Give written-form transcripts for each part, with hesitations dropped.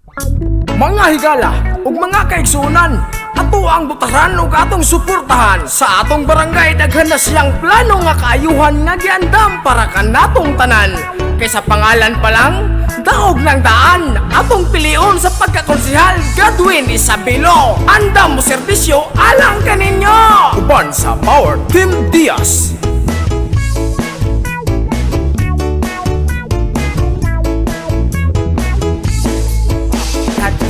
Mga higala ug mga kaigsunan, ato ang butaran ug atong suportahan sa atong barangay. Daghan na siyang plano nga kaayuhan nga giandam para kanatong tanan. Kaysa pangalan pa lang, daog ng daan atong pilion sa pagkakonsehal Godwin Isabelo. Andam mo serbisyo alang kaninyo. Uban sa Power Team Diaz.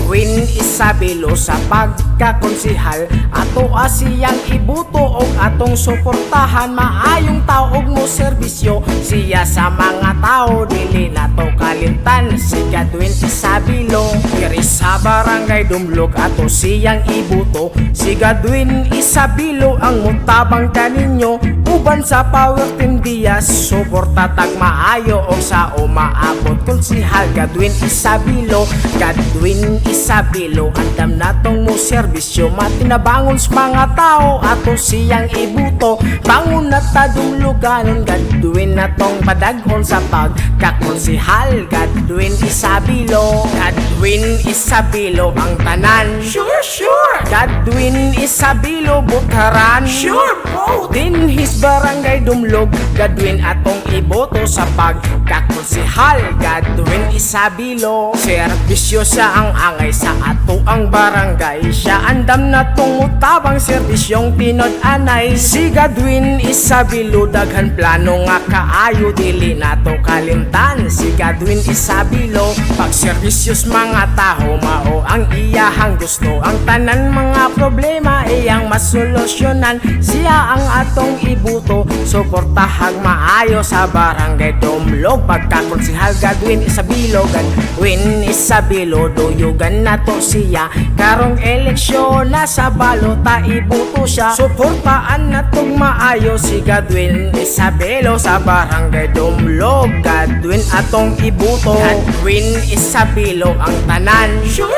Godwin Isabelo sa pagkakonsehal, ato asiyang ibuto og atong suportahan. Maayong tao og mo serbisyo siya sa mga tao, dili nato kalimtan si Godwin Isabelo. Diri sa barangay Dumlog ato siyang ibuto, si Godwin Isabelo ang mutabang kaninyo. Uban sa Power Team Diaz, suporta tag maayo og sa umaabot konsehal Godwin Isabelo. Godwin Isabelo, andam natong mo serbisyo, matinabangon sa mga tao ato siyang ibuto. Bangon na ta Dumloganon, Godwin natong padagon sa pagkakonsehal Godwin Isabelo. Godwin Isabelo ang tanan, sure Godwin Isabelo butaran, sure po. Dinhis barangay Dumlog, Godwin atong iboto sa pagkakonsehal Godwin Isabelo. Serbisyo sa ang angay sa ato ang barangay, siya andam na tumutabang serbisyong tinod-anay. Si Godwin Isabelo daghan plano nga kaayo, dili nato kalimtan si Godwin Isabelo. Pag serbisyos mga taho mao ang iyahang gusto, ang tanan mga problema iyang masolusyonan. Siya ang atong ibuto, suportahag maayo sa barangay Dumlog. Pagkakonsehal Godwin Isabelo, Godwin Isabelo duyugan nato siya. Karong eleksyon na sa balota ibuto siya, suportaan natong maayo si Godwin Isabelo sa barangay Dumlog. Godwin atong ibuto, Godwin Isabelo ang tanan, sure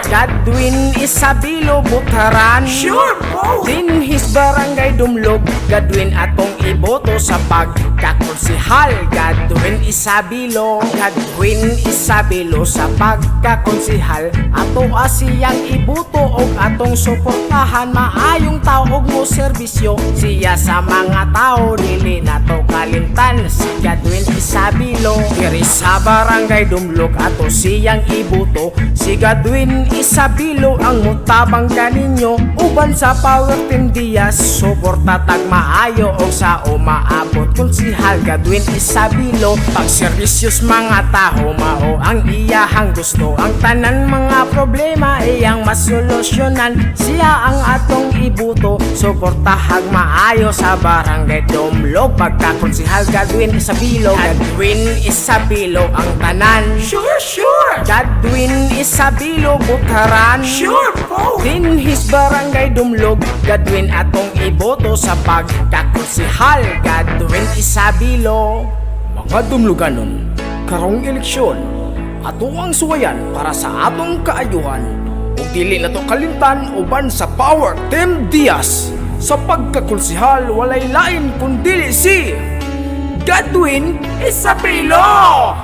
Godwin Isabelo butaran, sure po. Dinhis barangay Dumlog, Godwin atong iboto sa pagkakonsehal Godwin Isabelo. Godwin Isabelo sa pagkakonsehal, ato asiyang ibuto og atong suportahan. Maayong tao og mo serbisyo siya sa mga tao, dili nato kalimtan si Godwin Isabelo. Diri sa barangay Dumlog ato siyang ibuto, si Godwin Isabelo ang mutabang kaninyo. Uban sa Power Team Diaz, suporta tag maayo og sa umaabot konsehal Godwin Isabelo. Pag serbisyos mga taho mao ang iyahang gusto, ang tanan mga problema iyang masolusyonan. Siya ang atong ibuto, suportahag maayo sa barangay Dumlog. Pagkakonsehal Godwin Isabelo, Godwin Isabelo ang tanan, sure Godwin Isabelo butaran, sure po. Dinhis barangay Dumlog, Godwin atong iboto sa pagkakonsehal Godwin Isabelo. Mga Dumloganon, karong eleksyon ato ang suwayan para sa atong kaayuhan, ug dili nato kalimtan uban sa Power Team Diaz. Sa pagkakonsehal walay lain kundi si Godwin Isabelo.